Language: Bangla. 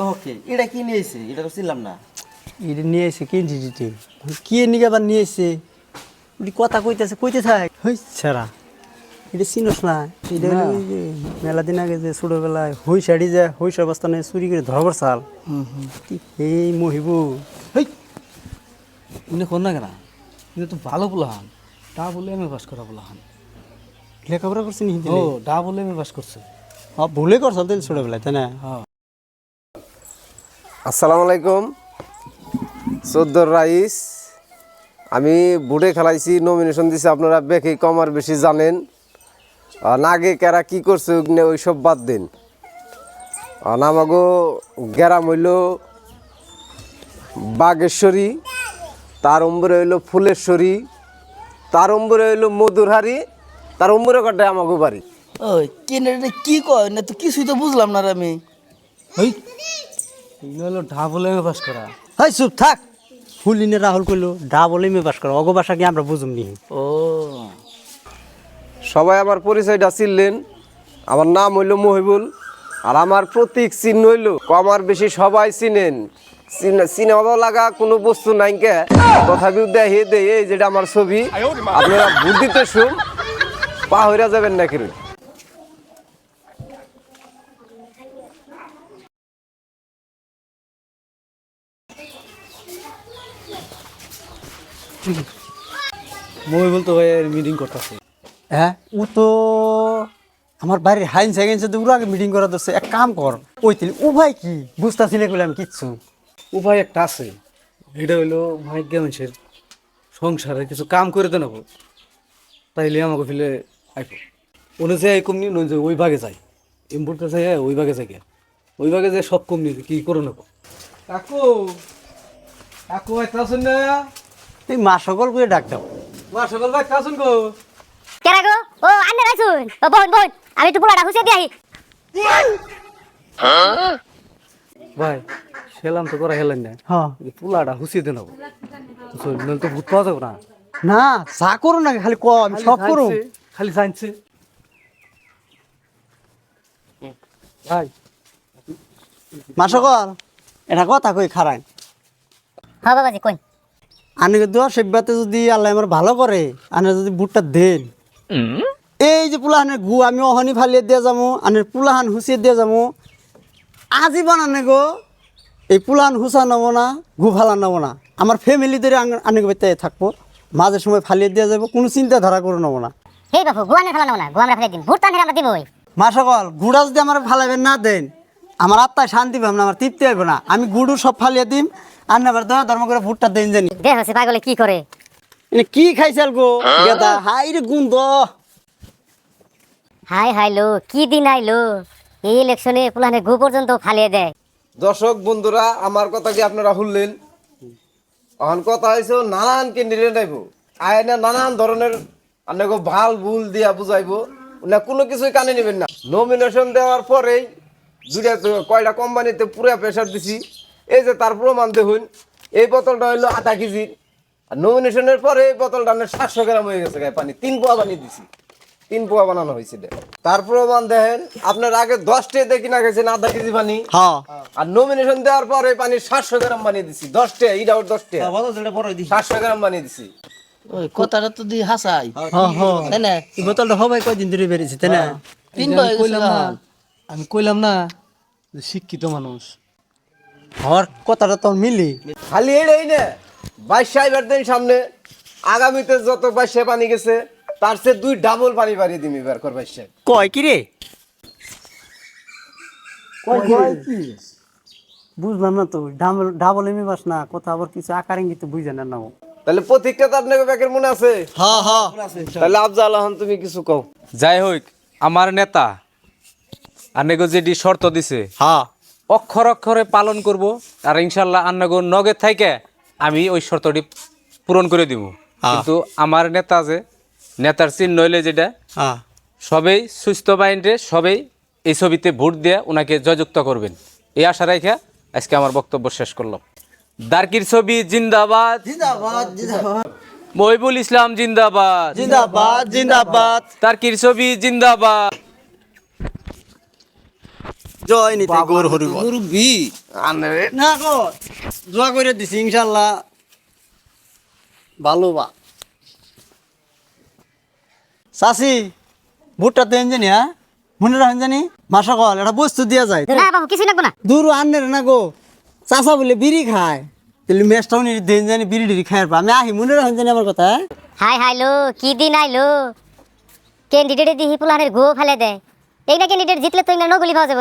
ওকে, এটা কি নিয়েছে? এটা তো ছিলাম না। এটা নিয়ে এসে কিনছি দিতে কি নিয়ে আবার নিয়ে এসে কথা কইতেছে কইতে থাক হই ছাড়া এটা চিনস না এটা হলো ওই যে মেলা দিন আগে যে ছোটবেলায় হই শাড়ি যায় হই অবস্থানে চুরি করে ধরবার চাল এই মহিবু হেই উনি কোন না কেনা কিন্তু তো ভালো পোলাহান ডা বলে এম এ পাস করা পোলাহান লেখাপড়া করছি নি ও ডা বলে এম এ পাস করছে ভুলে করছাল তো ছোটবেলায় তাই না আসসালামু আলাইকুম। চৌদ্দর রাইস আমি বুড়ে খেলাইছি, নমিনেশন দিছি। আপনারা বেশি কম আর বেশি জানেন। আগে কারা কি করছে ওই সব বাদ দিন। আমাগো গ্রাম হইল বাগেশ্বরী, তার উম্বরে হইল ফুলেশ্বরী, তার উম্বরে হইল মধুরহারি, তার উম্বরে কাটায় আমাগো বাড়ি। ওই কেন এটা কি কয় না তো কিছুই তো বুঝলাম না রে আমি। হেই এগুলো হলো ডা বলে এম এ পাস করা। হাই চুপ থাক হুলিনে রাহুল কইলো ডা বলে মে পাস করো অগো ভাষা কি আমরা বুঝুম নি ও সবাই আমার পরিচয়টা চিনলেন। আমার নাম হইল মহিবুল, আর আমার প্রতীক চিহ্ন হইল কম আর বেশি সবাই চিনেন। সিনেমা লাগা কোনো বস্তু নাই কে, তথাপিও দেখে দেয় এই যেটা আমার ছবি। আপনারা ভোট দিতে শুন, পা হইরা যাবেন না কেন। মই বলতো ভাই মিটিং করতেছে। হ্যাঁ ও তো আমার বাড়ির হাইন সেকেন্ডসে তো পুরো আগে মিটিং করা ধরছে এক কাম কর ওই তিল ও ভাই কি বুঝতেছি না কইলাম কিচ্ছু উপায় একটা আছে, এটা হইলো ভাগ্য মানুষের সংসারে কিছু কাম করে দেন তাইলে আমাকে ফেলে আইপো ওনে যে এই কমনি নয় যে ওই ভাগে যায় ইম্পোর্টটা যাই ওই ভাগে যাই ওই ভাগে যে সব কমনি কি করে নেব। কাকু কাকু একটা আছেন না? এই মা সকল করে ডাক দাও মা সকাল ভাই একটা আছেন গো? কেরা গো ও আন্নে রাখুন ও বোন বোন আমি তো পোলাটা হুসে দিই ভাই সেলাম তো করা হেলেন না, হ্যাঁ পোলাটা হুসিয়ে দেন নইলে তো ভূত পাওয়া যাবে না। না যা করো না খালি ক আমি সব করো খালি জানছে ভাই মা সকল এটা কথা কই খারাই হ্যাঁ বাবাজি কই আনে দোয়া সেবাতে যদি আল্লাহ আমার ভালো করে আনে যদি বুটটা দেন এই যে পুলাহানের গু আমি অহনি ফালিয়ে দিয়ে যাবো আনের পুলাহান হুসিয়ে দিয়ে যাবো আজীবন আনে গো এই পুলাহান হুসা নেবো না গু ফালা নেবো না আমার ফ্যামিলি ধরে আনে বেতে থাকবো মাঝে সময় ফালিয়ে দিয়ে যাবো কোনো চিন্তাধারা করে নেবো না হেই বাবু গুয়ানে ফেলা না গুয়ামরা ফেলে দিন ভূত টানে আমরা দিবই মা সকল গুড়া যদি আমার ফালাবেন না দেন আমার আত্মায় শান্তি পাবে না আমার তৃপ্তি হবে না আমি গুড়ু সব ফালিয়ে দিম আর না আবার দয়া ধর্ম করে ভুট্টা দেন জানি দেখ হচ্ছে পাগলে কি করে এনে কি খাইছাল গো গেদা হাই রে গুন্দ হাই হাইলো কি দিন আইলো এই ইলেকশনে পোলানে গু পর্যন্ত ফালিয়ে দেয় দর্শক বন্ধুরা, আমার কথা কি আপনারা শুনলেন? এখন কথা হয়েছে নানান ক্যান্ডিডেট আইব আয়না নানান ধরনের আপনাকে ভাল ভুল দিয়া বুঝাইবো না, কোনো কিছুই কানে নেবেন না। নমিনেশন দেওয়ার পরেই দুইটা কয়টা কোম্পানিতে পুরা প্রেশার দিছি, এই যে তার প্রমাণ দেখুন। এই বোতলটা হইলো 0.5 কেজির, আর নমিনেশনের পরে এই বোতলটা 700 গ্রাম হয়ে গেছে গায়ে পানি 3 পোয়া বানিয়ে দিছি, 3 পোয়া বানানো হয়েছে। তার প্রমাণ দেখেন, আপনার আগে 10 টাকা দেখি না গেছেন 0.5 কেজি পানি, হ্যাঁ আর নমিনেশন দেওয়ার পরে পানি 700 গ্রাম বানিয়ে দিছি। 10 টাকা এইটা 10 টাকা বলো যেটা বড় দিছি। 700 গ্রাম বানিয়ে দিছি। ওই কথাটা তো দি হাসাই। হ্যাঁ হ্যাঁ তাই না? এই বোতলটা হবে কয়দিন ধরে বেরিয়েছে তাই না আমি কইলাম না যে শিক্ষিত মানুষ হওয়ার কথাটা তো মিলি খালি এই না 22 সাইবার দিন সামনে, আগামীতে যত 22 পানি গেছে তার চেয়ে 2 ডাবল পানি বাড়িয়ে দিমি বের কর 22। কয় কি রে বুঝলাম না তো ডাবল ডাবল এমি বাস না কথা আবার কিছু আকার ইঙ্গিত বুঝে না নাও তাহলে প্রতীকটা তো আপনাকে ব্যাকের মনে আছে? হ্যাঁ হ্যাঁ তাহলে আফজাল আহন তুমি কিছু কও। যাই হোক আমার নেতা আন্নাগো যেটি শর্ত দিছে হ্যাঁ অক্ষর অক্ষরে পালন করব, আর ইনশাল্লাহ আন্নাগো নগদ থাইকে আমি ওই শর্তটি পূরণ করে দিব। কিন্তু আমার নেতা যে নেতার চিহ্ন হইলে যেটা হ্যাঁ সবেই সুস্থ মাইন্ডে সবেই এই ছবিতে ভোট দিয়ে ওনাকে জয়যুক্ত করবেন, এই আশা রেখে আজকে আমার বক্তব্য শেষ করলাম। দারকির ছবি জিন্দাবাদ, জিন্দাবাদ জিন্দাবাদ। মহিবুল ইসলাম জিন্দাবাদ, জিন্দাবাদ জিন্দাবাদ দারকির ছবি জিন্দাবাদ। জয় নীতি গৌর হরি মুরব্বি আনে না গো দোয়া করে দিছি ইনশাল্লাহ ভালো বা চাচি ভুট্টা দেন জানি হ্যাঁ মনে রাখেন জানি মাসা কল এটা বস্তু দিয়া যায় না বাবু কিছু লাগবো না দূর আনলে না গো চাচা বলে বিড়ি খায় তাহলে মেসটাও নি দেন জানি বিড়ি টিড়ি খায় আমি আহি মনে রাখেন জানি আমার কথা হ্যাঁ? হাই হাইলো কি দিন আইলো ক্যান্ডিডেটে দিহি পোলাহানের গো ফেলে দেয় এইটা ক্যান্ডিডেট জিতলে তো ইংল্যান্ড নগুলি পাওয়া যাবে না